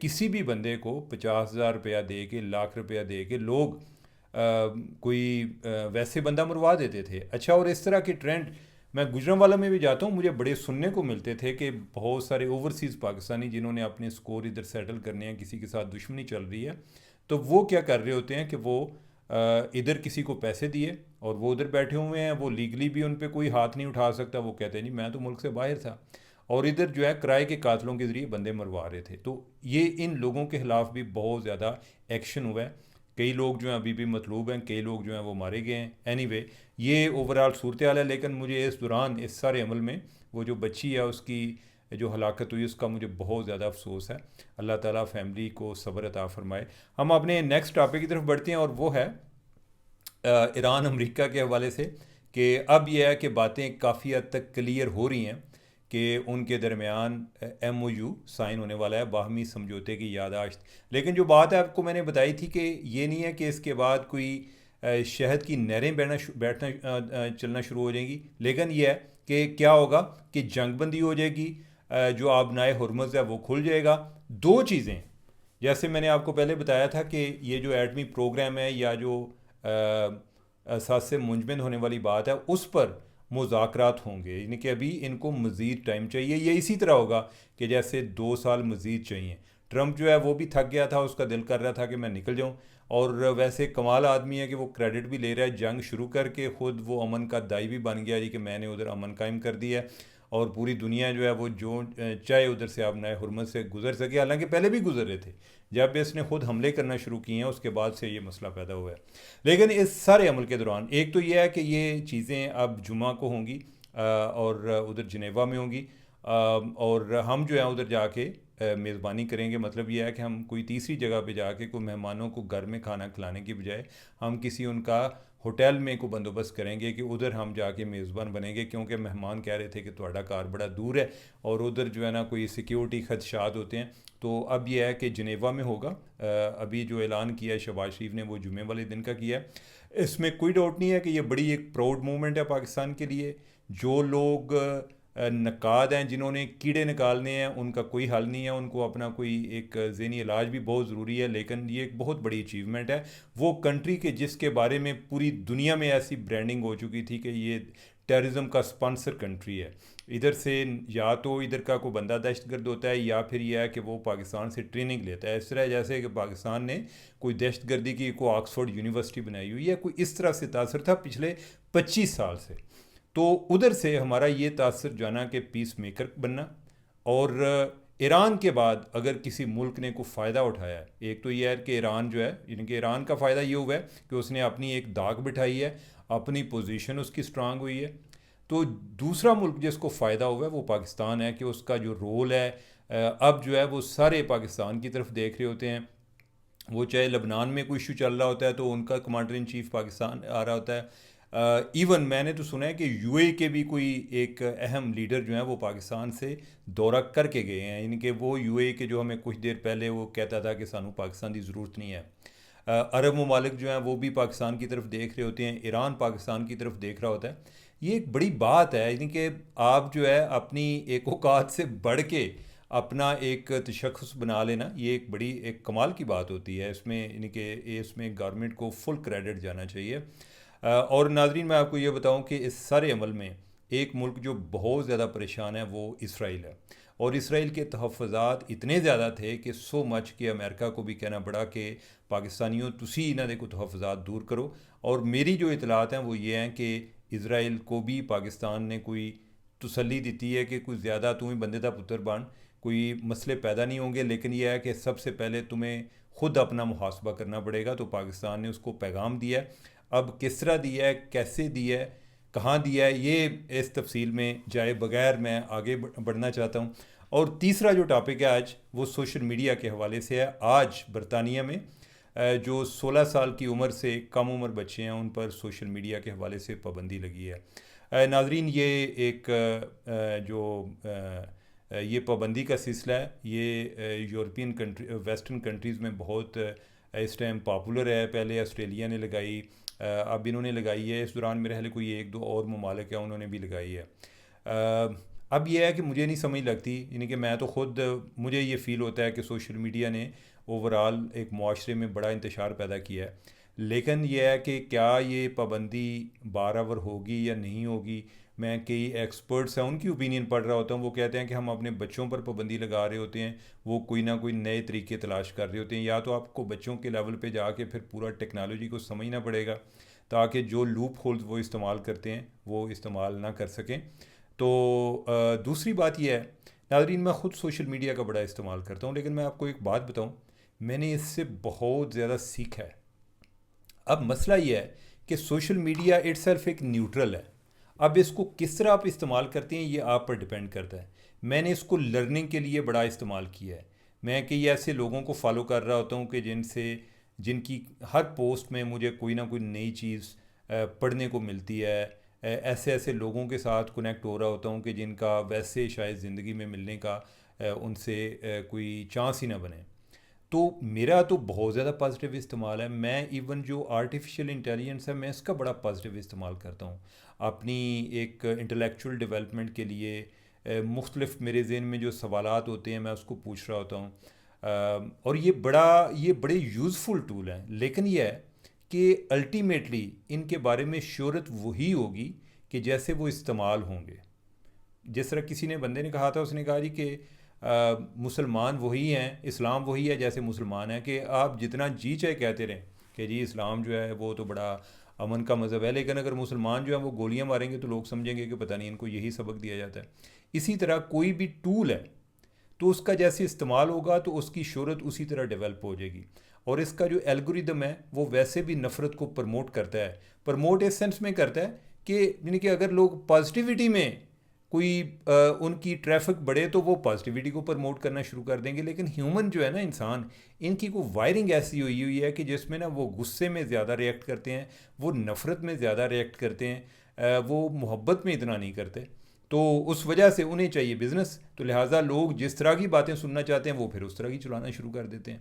کسی بھی بندے کو 50,000 روپیہ دے کے، لاکھ روپیہ دے کے لوگ کوئی ویسے بندہ مروا دیتے تھے. اچھا، اور اس طرح کے ٹرینڈ میں گجرانوالہ میں بھی جاتا ہوں، مجھے بڑے سننے کو ملتے تھے کہ بہت سارے اوورسیز پاکستانی جنہوں نے اپنے سکور ادھر سیٹل کرنے ہیں، کسی کے ساتھ دشمنی چل رہی ہے، تو وہ کیا کر رہے ہوتے ہیں کہ وہ ادھر کسی کو پیسے دیے اور وہ ادھر بیٹھے ہوئے ہیں، وہ لیگلی بھی ان پہ کوئی ہاتھ نہیں اٹھا سکتا. وہ کہتے ہیں جی میں تو ملک سے باہر تھا، اور ادھر جو ہے کرائے کے قاتلوں کے ذریعے بندے مروا رہے تھے. تو یہ ان لوگوں کے خلاف بھی بہت زیادہ ایکشن ہوا ہے. کئی لوگ جو ہیں ابھی بھی مطلوب ہیں، کئی لوگ جو ہیں وہ مارے گئے ہیں. اینی وے یہ اوورال صورتحال ہے. لیکن مجھے اس دوران اس سارے عمل میں وہ جو بچی ہے اس کی جو ہلاکت ہوئی، اس کا مجھے بہت زیادہ افسوس ہے. اللہ تعالیٰ فیملی کو صبر عطا فرمائے. ہم اپنے نیکسٹ ٹاپک کی طرف بڑھتے ہیں، اور وہ ہے ایران امریکہ کے حوالے سے، کہ اب یہ ہے کہ باتیں کافی حد تک کلیئر ہو رہی ہیں کہ ان کے درمیان ایم او یو سائن ہونے والا ہے، باہمی سمجھوتے کی یادداشت. لیکن جو بات ہے آپ کو میں نے بتائی تھی کہ یہ نہیں ہے کہ اس کے بعد کوئی شہد کی نہریں بیٹھنا چلنا شروع ہو جائیں گی. لیکن یہ ہے کہ کیا ہوگا کہ جنگ بندی ہو جائے گی، جو آبنائے ہرمز ہے وہ کھل جائے گا. دو چیزیں جیسے میں نے آپ کو پہلے بتایا تھا کہ یہ جو ایٹمی پروگرام ہے یا جو اساس سے منجمد ہونے والی بات ہے، اس پر مذاکرات ہوں گے. یعنی کہ ابھی ان کو مزید ٹائم چاہیے. یہ اسی طرح ہوگا کہ جیسے 2 سال مزید چاہیے. ٹرمپ جو ہے وہ بھی تھک گیا تھا، اس کا دل کر رہا تھا کہ میں نکل جاؤں، اور ویسے کمال آدمی ہے کہ وہ کریڈٹ بھی لے رہا ہے. جنگ شروع کر کے خود وہ امن کا دائی بھی بن گیا جی کہ میں نے ادھر امن قائم کر دیا ہے، اور پوری دنیا جو ہے وہ جو چاہے ادھر سے آبنائے حرمت سے گزر سکے. حالانکہ پہلے بھی گزر رہے تھے، جب اس نے خود حملے کرنا شروع کیے ہیں اس کے بعد سے یہ مسئلہ پیدا ہوا ہے. لیکن اس سارے عمل کے دوران ایک تو یہ ہے کہ یہ چیزیں اب جمعہ کو ہوں گی اور ادھر جنیوا میں ہوں گی، اور ہم جو ہے ادھر جا کے میزبانی کریں گے. مطلب یہ ہے کہ ہم کوئی تیسری جگہ پہ جا کے کوئی مہمانوں کو گھر میں کھانا کھلانے کی بجائے ہم کسی ان کا ہوٹل میں کو بندوبست کریں گے کہ ادھر ہم جا کے میزبان بنیں گے، کیونکہ مہمان کہہ رہے تھے کہ تہاڈا گھر بڑا دور ہے اور ادھر جو ہے نا کوئی سیکیورٹی خدشات ہوتے ہیں. تو اب یہ ہے کہ جنیوا میں ہوگا. ابھی جو اعلان کیا ہے شہباز شریف نے وہ جمعے والے دن کا کیا ہے. اس میں کوئی ڈاؤٹ نہیں ہے کہ یہ بڑی ایک پراؤڈ مومنٹ ہے پاکستان کے لیے. جو لوگ نقاد ہیں، جنہوں نے کیڑے نکالنے ہیں، ان کا کوئی حل نہیں ہے. ان کو اپنا کوئی ایک ذہنی علاج بھی بہت ضروری ہے. لیکن یہ ایک بہت بڑی اچیومنٹ ہے وہ کنٹری کے جس کے بارے میں پوری دنیا میں ایسی برانڈنگ ہو چکی تھی کہ یہ ٹیررزم کا سپانسر کنٹری ہے. ادھر سے یا تو ادھر کا کوئی بندہ دہشت گرد ہوتا ہے، یا پھر یہ ہے کہ وہ پاکستان سے ٹریننگ لیتا ہے. اس طرح جیسے کہ پاکستان نے کوئی دہشت گردی کی کوئی آکسفورڈ یونیورسٹی بنائی ہوئی ہے، کوئی اس طرح سے تاثر تھا پچھلے 25 سال سے. تو ادھر سے ہمارا یہ تاثر جانا کہ پیس میکر بننا. اور ایران کے بعد اگر کسی ملک نے کوئی فائدہ اٹھایا ہے، ایک تو یہ ہے کہ ایران جو ہے، یعنی کہ ایران کا فائدہ یہ ہوا ہے کہ اس نے اپنی ایک داغ بٹھائی ہے، اپنی پوزیشن اس کی سٹرانگ ہوئی ہے. تو دوسرا ملک جس کو فائدہ ہوا ہے وہ پاکستان ہے، کہ اس کا جو رول ہے اب جو ہے وہ سارے پاکستان کی طرف دیکھ رہے ہوتے ہیں. وہ چاہے لبنان میں کوئی ایشو چل رہا ہوتا ہے تو ان کا کمانڈر ان چیف پاکستان آ رہا ہوتا ہے. ایون میں نے تو سنا ہے کہ یو اے کے بھی کوئی ایک اہم لیڈر جو ہیں وہ پاکستان سے دورہ کر کے گئے ہیں. یعنی کہ وہ یو اے کے جو ہمیں کچھ دیر پہلے وہ کہتا تھا کہ سانو پاکستان کی ضرورت نہیں ہے. عرب ممالک جو ہیں وہ بھی پاکستان کی طرف دیکھ رہے ہوتے ہیں، ایران پاکستان کی طرف دیکھ رہا ہوتا ہے. یہ ایک بڑی بات ہے. یعنی کہ آپ جو ہے اپنی ایک اوقات سے بڑھ کے اپنا ایک تشخص بنا لینا، یہ ایک بڑی ایک کمال کی بات ہوتی ہے. اس میں یعنی کہ اس میں گورنمنٹ کو فل کریڈٹ جانا چاہیے. اور ناظرین میں آپ کو یہ بتاؤں کہ اس سارے عمل میں ایک ملک جو بہت زیادہ پریشان ہے وہ اسرائیل ہے. اور اسرائیل کے تحفظات اتنے زیادہ تھے کہ سو مچ کہ امریکہ کو بھی کہنا پڑا کہ پاکستانیوں تسی انہوں نے کو تحفظات دور کرو. اور میری جو اطلاعات ہیں وہ یہ ہیں کہ اسرائیل کو بھی پاکستان نے کوئی تسلی دیتی ہے کہ کوئی زیادہ تمہیں بندے دا پتر بن، کوئی مسئلے پیدا نہیں ہوں گے. لیکن یہ ہے کہ سب سے پہلے تمہیں خود اپنا محاسبہ کرنا پڑے گا. تو پاکستان نے اس کو پیغام دیا ہے. اب کس طرح دیا ہے، کیسے دیا ہے، کہاں دیا ہے، یہ اس تفصیل میں جائے بغیر میں آگے بڑھنا چاہتا ہوں. اور تیسرا جو ٹاپک ہے آج وہ سوشل میڈیا کے حوالے سے ہے. آج برطانیہ میں جو 16 سال کی عمر سے کم عمر بچے ہیں ان پر سوشل میڈیا کے حوالے سے پابندی لگی ہے. ناظرین یہ ایک جو یہ پابندی کا سلسلہ ہے یہ یورپین کنٹری ویسٹرن کنٹریز میں بہت اس ٹائم پاپولر ہے. پہلے آسٹریلیا نے لگائی، اب انہوں نے لگائی ہے. اس دوران میرے خیال کوئی 1-2 اور ممالک ہیں انہوں نے بھی لگائی ہے. اب یہ ہے کہ مجھے نہیں سمجھ لگتی، یعنی کہ میں تو خود، مجھے یہ فیل ہوتا ہے کہ سوشل میڈیا نے اوورال ایک معاشرے میں بڑا انتشار پیدا کیا ہے، لیکن یہ ہے کہ کیا یہ پابندی بارآور ہوگی یا نہیں ہوگی. میں کئی ایکسپرٹس ہیں ان کی اوپینین پڑھ رہا ہوتا ہوں، وہ کہتے ہیں کہ ہم اپنے بچوں پر پابندی لگا رہے ہوتے ہیں، وہ کوئی نہ کوئی نئے طریقے تلاش کر رہے ہوتے ہیں. یا تو آپ کو بچوں کے لیول پہ جا کے پھر پورا ٹیکنالوجی کو سمجھنا پڑے گا تاکہ جو لوپ ہولز وہ استعمال کرتے ہیں وہ استعمال نہ کر سکیں. تو دوسری بات یہ ہے ناظرین، میں خود سوشل میڈیا کا بڑا استعمال کرتا ہوں، لیکن میں آپ کو ایک بات بتاؤں، میں نے اس سے بہت زیادہ سیکھا ہے. اب مسئلہ یہ ہے کہ سوشل میڈیا اٹ سیلف ایک نیوٹرل ہے. اب اس کو کس طرح آپ استعمال کرتے ہیں یہ آپ پر ڈپینڈ کرتا ہے. میں نے اس کو لرننگ کے لیے بڑا استعمال کیا ہے. میں کئی ایسے لوگوں کو فالو کر رہا ہوتا ہوں کہ جن کی ہر پوسٹ میں مجھے کوئی نہ کوئی نئی چیز پڑھنے کو ملتی ہے. ایسے لوگوں کے ساتھ کنیکٹ ہو رہا ہوتا ہوں کہ جن کا ویسے شاید زندگی میں ملنے کا ان سے کوئی چانس ہی نہ بنے. تو میرا تو بہت زیادہ پازیٹیو استعمال ہے. میں ایون جو آرٹیفیشیل انٹیلیجنس ہے میں اس کا بڑا پازیٹیو استعمال کرتا ہوں اپنی ایک انٹلیکچوئل ڈیولپمنٹ کے لیے. مختلف میرے ذہن میں جو سوالات ہوتے ہیں میں اس کو پوچھ رہا ہوتا ہوں، اور یہ بڑے یوزفل ٹول ہیں. لیکن یہ ہے کہ الٹیمیٹلی ان کے بارے میں شہرت وہی ہوگی کہ جیسے وہ استعمال ہوں گے. جس طرح کسی نے بندے نے کہا تھا، اس نے کہا جی کہ مسلمان وہی ہیں، اسلام وہی ہے جیسے مسلمان ہیں، کہ آپ جتنا جی چاہے کہتے رہیں کہ جی اسلام جو ہے وہ تو بڑا امن کا مذہب ہے، لیکن اگر مسلمان جو ہیں وہ گولیاں ماریں گے تو لوگ سمجھیں گے کہ پتہ نہیں ان کو یہی سبق دیا جاتا ہے. اسی طرح کوئی بھی ٹول ہے تو اس کا جیسے استعمال ہوگا تو اس کی شہرت اسی طرح ڈیولپ ہو جائے گی. اور اس کا جو الگوریدم ہے وہ ویسے بھی نفرت کو پروموٹ کرتا ہے. پروموٹ اس سینس میں کرتا ہے کہ یعنی کہ اگر لوگ پازیٹیوٹی میں کوئی ان کی ٹریفک بڑھے تو وہ پازیٹیوٹی کو پروموٹ کرنا شروع کر دیں گے. لیکن ہیومن جو ہے نا، انسان، ان کی کوئی وائرنگ ایسی ہوئی ہے کہ جس میں نا وہ غصے میں زیادہ ریئیکٹ کرتے ہیں، وہ نفرت میں زیادہ ریئیکٹ کرتے ہیں، وہ محبت میں اتنا نہیں کرتے. تو اس وجہ سے انہیں چاہیے بزنس، تو لہٰذا لوگ جس طرح کی باتیں سننا چاہتے ہیں وہ پھر اس طرح کی چلانا شروع کر دیتے ہیں.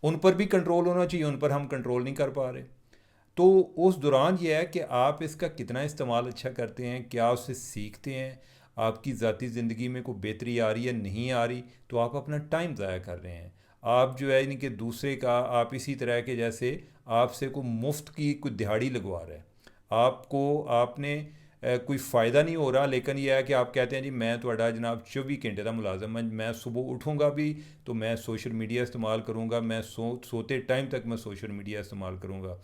ان پر بھی کنٹرول ہونا چاہیے، ان پر ہم کنٹرول نہیں کر پا رہے. تو اس دوران یہ ہے کہ آپ اس کا کتنا استعمال اچھا کرتے ہیں، کیا اس سے سیکھتے ہیں، آپ کی ذاتی زندگی میں کوئی بہتری آ رہی ہے نہیں آ رہی، تو آپ اپنا ٹائم ضائع کر رہے ہیں. آپ جو ہے یعنی کہ دوسرے کا، آپ اسی طرح کے جیسے آپ سے کوئی مفت کی کوئی دہاڑی لگوا رہا ہے، آپ نے کوئی فائدہ نہیں ہو رہا، لیکن یہ ہے کہ آپ کہتے ہیں جی میں تھوڑا جناب 24 گھنٹے کا ملازم ہوں، میں صبح اٹھوں گا بھی تو میں سوشل میڈیا استعمال کروں گا، میں سوتے ٹائم تک میں سوشل میڈیا استعمال کروں گا.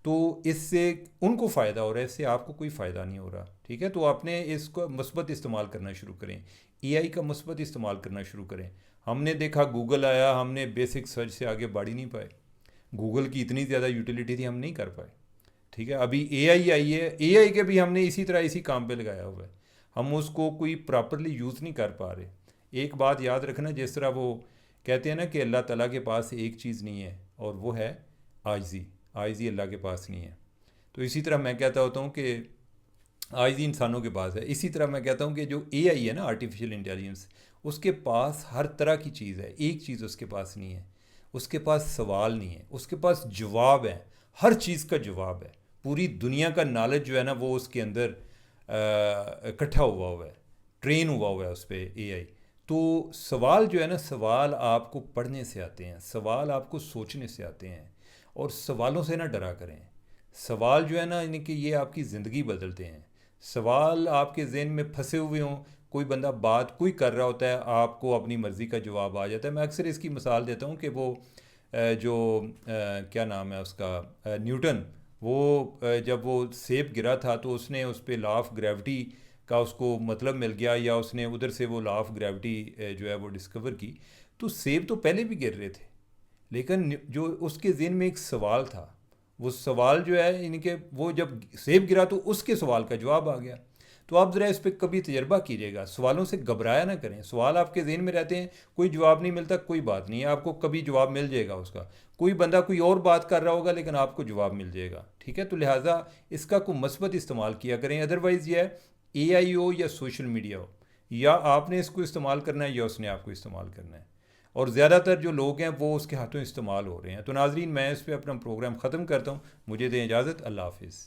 تو اس سے ان کو فائدہ ہو رہا ہے، اس سے آپ کو کوئی فائدہ نہیں ہو رہا. ٹھیک ہے، تو آپ نے اس کو مثبت استعمال کرنا شروع کریں، اے آئی کا مثبت استعمال کرنا شروع کریں. ہم نے دیکھا گوگل آیا، ہم نے بیسک سرچ سے آگے بڑھ ہی نہیں پائے. گوگل کی اتنی زیادہ یوٹیلیٹی تھی، ہم نہیں کر پائے. ٹھیک ہے، ابھی اے آئی آئی ہے، اے آئی کے بھی ہم نے اسی کام پہ لگایا ہوا ہے، ہم اس کو کوئی پراپرلی یوز نہیں کر پا رہے. ایک بات یاد رکھنا، جس طرح وہ کہتے ہیں نا کہ اللہ تعالیٰ کے پاس ایک چیز نہیں ہے اور وہ ہے عاجزی اللہ کے پاس نہیں ہے. تو اسی طرح میں کہتا ہوتا ہوں کہ عاجزی انسانوں کے پاس ہے. اسی طرح میں کہتا ہوں کہ جو اے آئی ہے نا، آرٹیفیشیل انٹیلیجنس، اس کے پاس ہر طرح کی چیز ہے، ایک چیز اس کے پاس نہیں ہے. اس کے پاس سوال نہیں ہے، اس کے پاس جواب ہے، ہر چیز کا جواب ہے. پوری دنیا کا نالج جو ہے نا وہ اس کے اندر اکٹھا ہوا ہے، ٹرین ہوا ہے اس پہ اے آئی. تو سوال جو ہے نا، سوال آپ کو پڑھنے سے آتے ہیں، سوال آپ کو سوچنے سے آتے ہیں، اور سوالوں سے نہ ڈرا کریں. سوال جو ہے نا، یعنی کہ یہ آپ کی زندگی بدلتے ہیں. سوال آپ کے ذہن میں پھنسے ہوئے ہوں، کوئی بندہ بات کوئی کر رہا ہوتا ہے، آپ کو اپنی مرضی کا جواب آ جاتا ہے. میں اکثر اس کی مثال دیتا ہوں کہ وہ جو کیا نام ہے اس کا، نیوٹن، وہ جب وہ سیب گرا تھا تو اس نے اس پہ لا آف گریوٹی کا اس کو مطلب مل گیا، یا اس نے ادھر سے وہ لا آف گریوٹی جو ہے وہ ڈسکور کی. تو سیب تو پہلے بھی گر رہے تھے، لیکن جو اس کے ذہن میں ایک سوال تھا، وہ سوال جو ہے یعنی کہ وہ جب سیب گرا تو اس کے سوال کا جواب آ گیا. تو آپ ذرا اس پہ کبھی تجربہ کیجیے گا، سوالوں سے گھبرایا نہ کریں. سوال آپ کے ذہن میں رہتے ہیں، کوئی جواب نہیں ملتا، کوئی بات نہیں ہے، آپ کو کبھی جواب مل جائے گا اس کا. کوئی بندہ کوئی اور بات کر رہا ہوگا لیکن آپ کو جواب مل جائے گا. ٹھیک ہے، تو لہٰذا اس کا کوئی مثبت استعمال کیا کریں. ادروائز یہ ہے، اے آئی ہو یا سوشل میڈیا ہو، یا آپ نے اس کو استعمال کرنا ہے یا اس نے آپ کو استعمال کرنا ہے. اور زیادہ تر جو لوگ ہیں وہ اس کے ہاتھوں استعمال ہو رہے ہیں. تو ناظرین، میں اس پہ اپنا پروگرام ختم کرتا ہوں. مجھے دیں اجازت. اللہ حافظ.